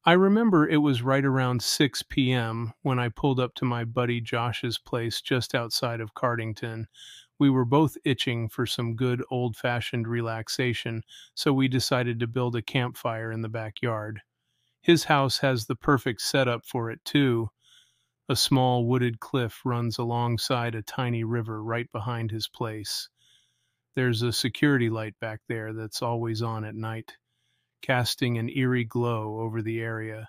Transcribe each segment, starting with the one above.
I remember it was right around 6 p.m. when I pulled up to my buddy Josh's place just outside of Cardington. We were both itching for some good old fashioned relaxation, so we decided to build a campfire in the backyard. His house has the perfect setup for it, too. A small wooded cliff runs alongside a tiny river right behind his place. There's a security light back there that's always on at night, casting an eerie glow over the area.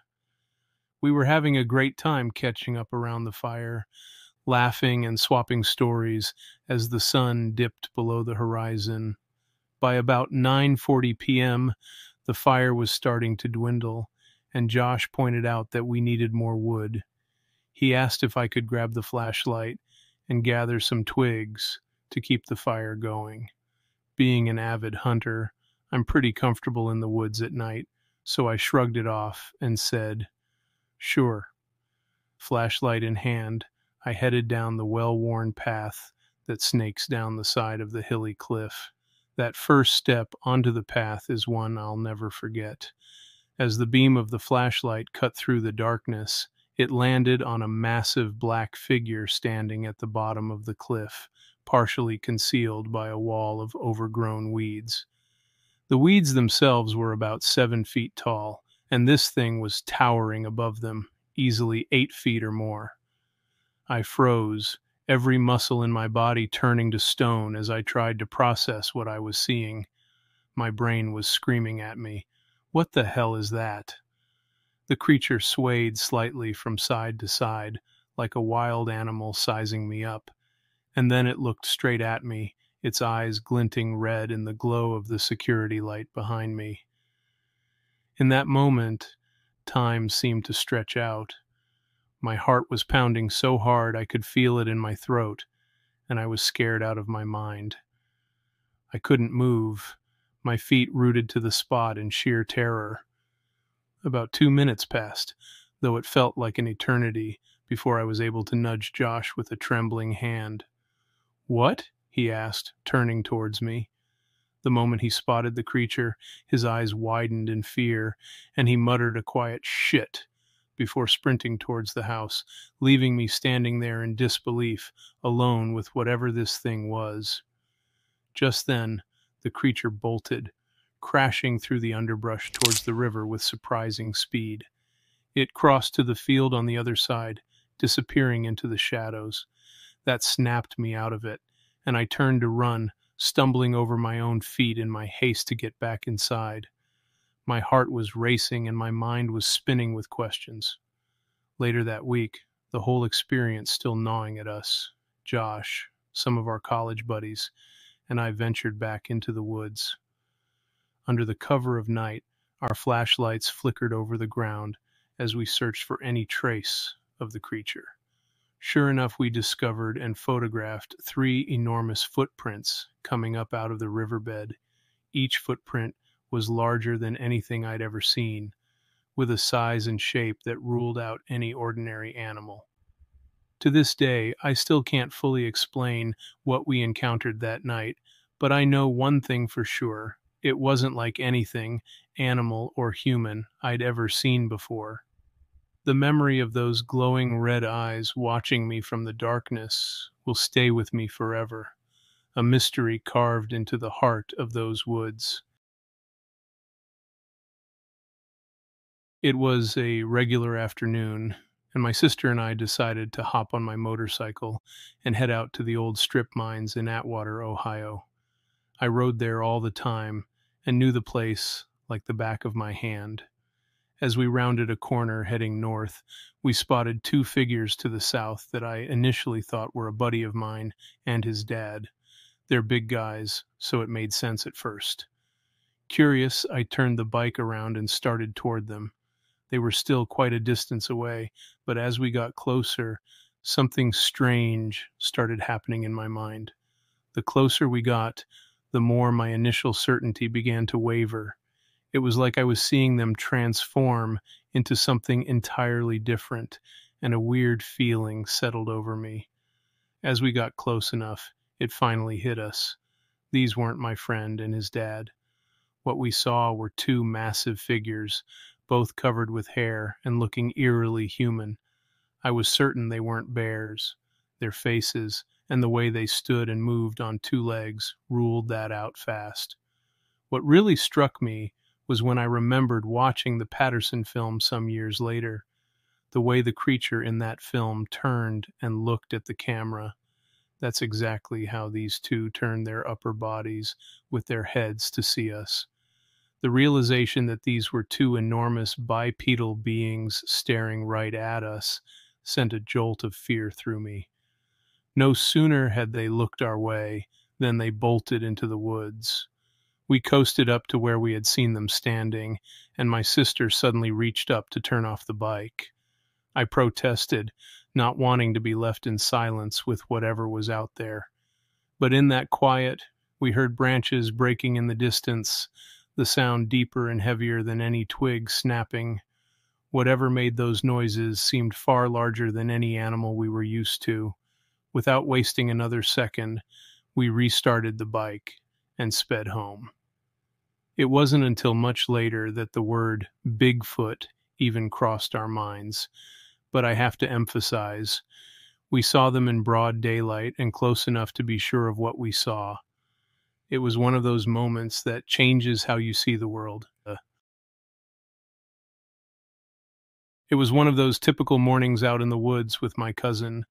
We were having a great time catching up around the fire, laughing and swapping stories as the sun dipped below the horizon. By about 9:40 p.m., the fire was starting to dwindle, and Josh pointed out that we needed more wood. He asked if I could grab the flashlight and gather some twigs to keep the fire going. Being an avid hunter, I'm pretty comfortable in the woods at night, so I shrugged it off and said, "Sure." Flashlight in hand, I headed down the well-worn path that snakes down the side of the hilly cliff. That first step onto the path is one I'll never forget. As the beam of the flashlight cut through the darkness, it landed on a massive black figure standing at the bottom of the cliff, partially concealed by a wall of overgrown weeds. The weeds themselves were about 7 feet tall, and this thing was towering above them, easily 8 feet or more. I froze, every muscle in my body turning to stone as I tried to process what I was seeing. My brain was screaming at me, "What the hell is that?" The creature swayed slightly from side to side, like a wild animal sizing me up, and then it looked straight at me, its eyes glinting red in the glow of the security light behind me. In that moment, time seemed to stretch out. My heart was pounding so hard I could feel it in my throat, and I was scared out of my mind. I couldn't move, my feet rooted to the spot in sheer terror. About 2 minutes passed, though it felt like an eternity, before I was able to nudge Josh with a trembling hand. "What?" he asked, turning towards me. The moment he spotted the creature, his eyes widened in fear, and he muttered a quiet "shit" before sprinting towards the house, leaving me standing there in disbelief, alone with whatever this thing was. Just then, the creature bolted, crashing through the underbrush towards the river with surprising speed. It crossed to the field on the other side, disappearing into the shadows. That snapped me out of it, and I turned to run, stumbling over my own feet in my haste to get back inside. My heart was racing and my mind was spinning with questions. Later that week, the whole experience still gnawing at us, Josh, some of our college buddies, and I ventured back into the woods. Under the cover of night, our flashlights flickered over the ground as we searched for any trace of the creature. Sure enough, we discovered and photographed 3 enormous footprints coming up out of the riverbed. Each footprint was larger than anything I'd ever seen, with a size and shape that ruled out any ordinary animal. To this day, I still can't fully explain what we encountered that night, but I know one thing for sure. It wasn't like anything, animal or human, I'd ever seen before. The memory of those glowing red eyes watching me from the darkness will stay with me forever, a mystery carved into the heart of those woods. It was a regular afternoon, and my sister and I decided to hop on my motorcycle and head out to the old strip mines in Atwater, Ohio. I rode there all the time and knew the place like the back of my hand. As we rounded a corner heading north, we spotted 2 figures to the south that I initially thought were a buddy of mine and his dad. They're big guys, so it made sense at first. Curious, I turned the bike around and started toward them. They were still quite a distance away, but as we got closer, something strange started happening in my mind. The closer we got, the more my initial certainty began to waver. It was like I was seeing them transform into something entirely different, and a weird feeling settled over me. As we got close enough, it finally hit us. These weren't my friend and his dad. What we saw were 2 massive figures, both covered with hair and looking eerily human. I was certain they weren't bears. Their faces and the way they stood and moved on two legs ruled that out fast. What really struck me was when I remembered watching the Patterson film some years later, the way the creature in that film turned and looked at the camera. That's exactly how these two turned their upper bodies with their heads to see us. The realization that these were two enormous bipedal beings staring right at us sent a jolt of fear through me. No sooner had they looked our way than they bolted into the woods. We coasted up to where we had seen them standing, and my sister suddenly reached up to turn off the bike. I protested, not wanting to be left in silence with whatever was out there. But in that quiet, we heard branches breaking in the distance, the sound deeper and heavier than any twig snapping. Whatever made those noises seemed far larger than any animal we were used to. Without wasting another second, we restarted the bike and sped home. It wasn't until much later that the word Bigfoot even crossed our minds. But I have to emphasize, we saw them in broad daylight and close enough to be sure of what we saw. It was one of those moments that changes how you see the world. It was one of those typical mornings out in the woods with my cousin,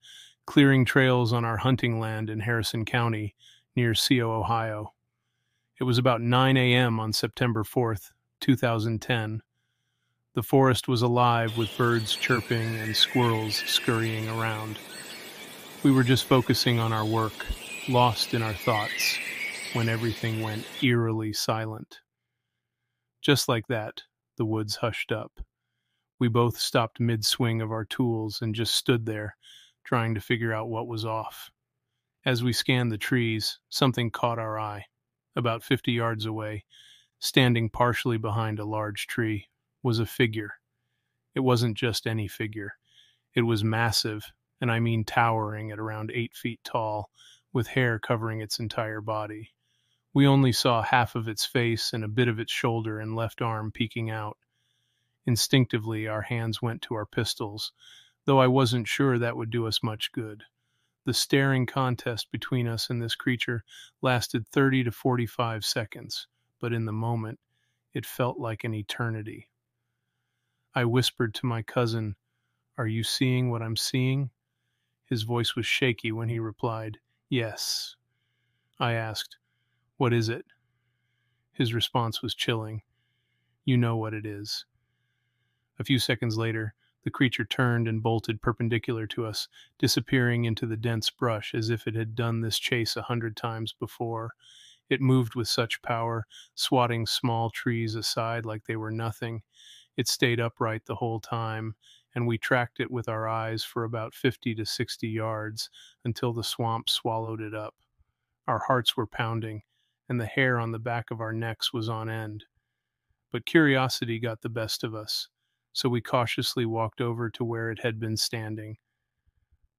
clearing trails on our hunting land in Harrison County, near Co, Ohio. It was about 9 a.m. on September 4th, 2010. The forest was alive with birds chirping and squirrels scurrying around. We were just focusing on our work, lost in our thoughts, when everything went eerily silent. Just like that, the woods hushed up. We both stopped mid-swing of our tools and just stood there, trying to figure out what was off. As we scanned the trees, something caught our eye. About 50 yards away, standing partially behind a large tree, was a figure. It wasn't just any figure. It was massive, and I mean towering at around 8 feet tall, with hair covering its entire body. We only saw half of its face and a bit of its shoulder and left arm peeking out. Instinctively, our hands went to our pistols, though I wasn't sure that would do us much good. The staring contest between us and this creature lasted 30 to 45 seconds, but in the moment, it felt like an eternity. I whispered to my cousin, "Are you seeing what I'm seeing?" His voice was shaky when he replied, "Yes." I asked, "What is it?" His response was chilling. "You know what it is." A few seconds later, the creature turned and bolted perpendicular to us, disappearing into the dense brush as if it had done this chase 100 times before. It moved with such power, swatting small trees aside like they were nothing. It stayed upright the whole time, and we tracked it with our eyes for about 50 to 60 yards until the swamp swallowed it up. Our hearts were pounding, and the hair on the back of our necks was on end. But curiosity got the best of us, so we cautiously walked over to where it had been standing.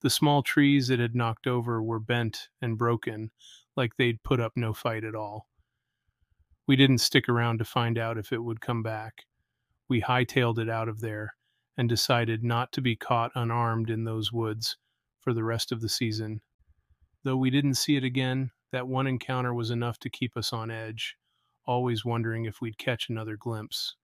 The small trees it had knocked over were bent and broken, like they'd put up no fight at all. We didn't stick around to find out if it would come back. We hightailed it out of there and decided not to be caught unarmed in those woods for the rest of the season. Though we didn't see it again, that one encounter was enough to keep us on edge, always wondering if we'd catch another glimpse.